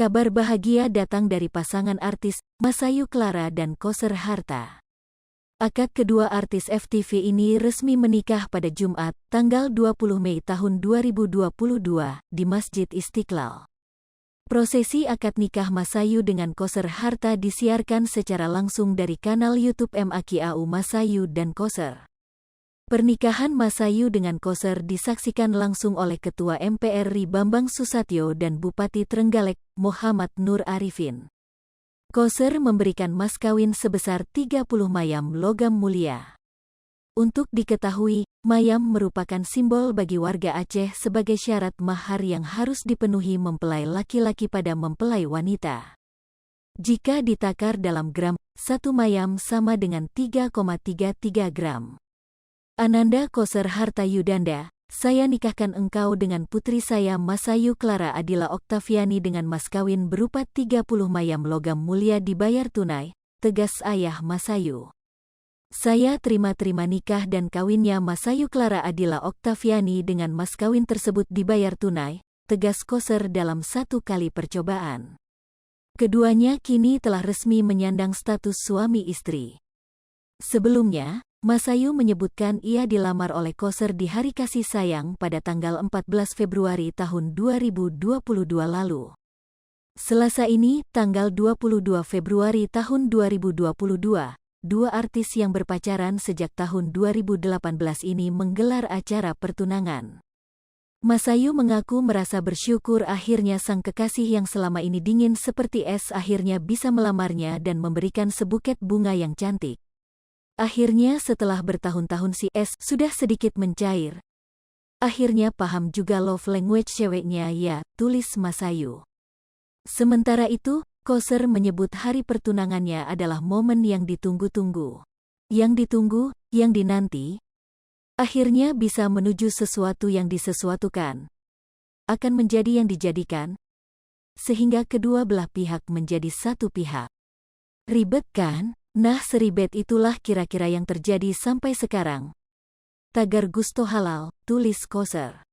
Kabar bahagia datang dari pasangan artis Masayu Clara dan Koser Harta. Akad kedua artis FTV ini resmi menikah pada Jumat, tanggal 20 Mei tahun 2022 di Masjid Istiqlal. Prosesi akad nikah Masayu dengan Koser Harta disiarkan secara langsung dari kanal YouTube MAKIAU Masayu dan Koser. Pernikahan Masayu dengan Koser disaksikan langsung oleh Ketua MPR RI Bambang Susatyo dan Bupati Trenggalek, Muhammad Nur Arifin. Koser memberikan mas kawin sebesar 30 mayam logam mulia. Untuk diketahui, mayam merupakan simbol bagi warga Aceh sebagai syarat mahar yang harus dipenuhi mempelai laki-laki pada mempelai wanita. Jika ditakar dalam gram, 1 mayam sama dengan 3,33 gram. Ananda Koser Harta Yudanda, saya nikahkan engkau dengan putri saya Masayu Clara Adila Oktaviani dengan mas kawin berupa 30 mayam logam mulia dibayar tunai, tegas ayah Masayu. Saya terima nikah dan kawinnya Masayu Clara Adila Oktaviani dengan mas kawin tersebut dibayar tunai, tegas Koser dalam satu kali percobaan. Keduanya kini telah resmi menyandang status suami istri. Sebelumnya, Masayu menyebutkan ia dilamar oleh Koser di hari kasih sayang pada tanggal 14 Februari tahun 2022 lalu. Selasa ini, tanggal 22 Februari tahun 2022, dua artis yang berpacaran sejak tahun 2018 ini menggelar acara pertunangan. Masayu mengaku merasa bersyukur akhirnya sang kekasih yang selama ini dingin seperti es akhirnya bisa melamarnya dan memberikan sebuket bunga yang cantik. Akhirnya setelah bertahun-tahun si es sudah sedikit mencair. Akhirnya paham juga love language ceweknya ya, tulis Masayu. Sementara itu, Koser menyebut hari pertunangannya adalah momen yang ditunggu-tunggu. Yang ditunggu, yang dinanti. Akhirnya bisa menuju sesuatu yang disesuatukan. Akan menjadi yang dijadikan. Sehingga kedua belah pihak menjadi satu pihak. Ribet kan? Nah seribet itulah kira-kira yang terjadi sampai sekarang. Tagar Gusto Halal, tulis Koser.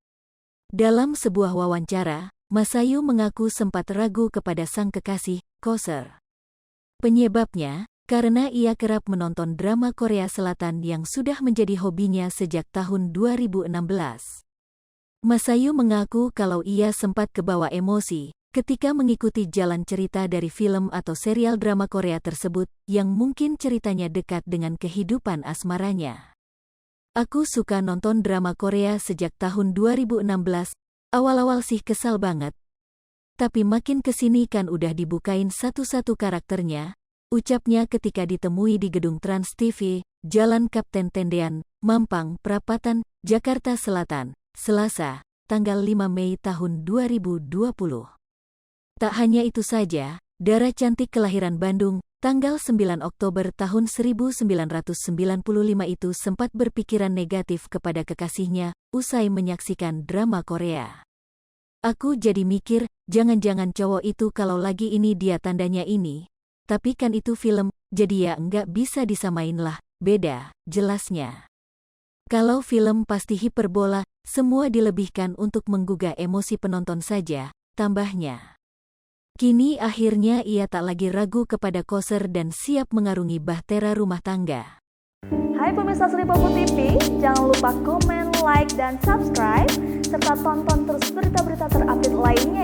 Dalam sebuah wawancara, Masayu mengaku sempat ragu kepada sang kekasih, Koser. Penyebabnya, karena ia kerap menonton drama Korea Selatan yang sudah menjadi hobinya sejak tahun 2016. Masayu mengaku kalau ia sempat kebawa emosi ketika mengikuti jalan cerita dari film atau serial drama Korea tersebut, yang mungkin ceritanya dekat dengan kehidupan asmaranya. Aku suka nonton drama Korea sejak tahun 2016, awal-awal sih kesal banget. Tapi makin kesini kan udah dibukain satu-satu karakternya, ucapnya ketika ditemui di gedung Trans TV, Jalan Kapten Tendean, Mampang, Prapatan, Jakarta Selatan, Selasa, tanggal 5 Mei tahun 2020. Tak hanya itu saja, Dara cantik kelahiran Bandung, tanggal 9 Oktober tahun 1995 itu sempat berpikiran negatif kepada kekasihnya, usai menyaksikan drama Korea. Aku jadi mikir, jangan-jangan cowok itu kalau lagi ini dia tandanya ini. Tapi kan itu film, jadi ya enggak bisa disamain lah, beda, jelasnya. Kalau film pasti hiperbola, semua dilebihkan untuk menggugah emosi penonton saja, tambahnya. Kini akhirnya ia tak lagi ragu kepada Koser dan siap mengarungi bahtera rumah tangga. Hai pemirsa Sri Popo TV, jangan lupa komen, like, dan subscribe, serta tonton terus berita-berita terupdate lainnya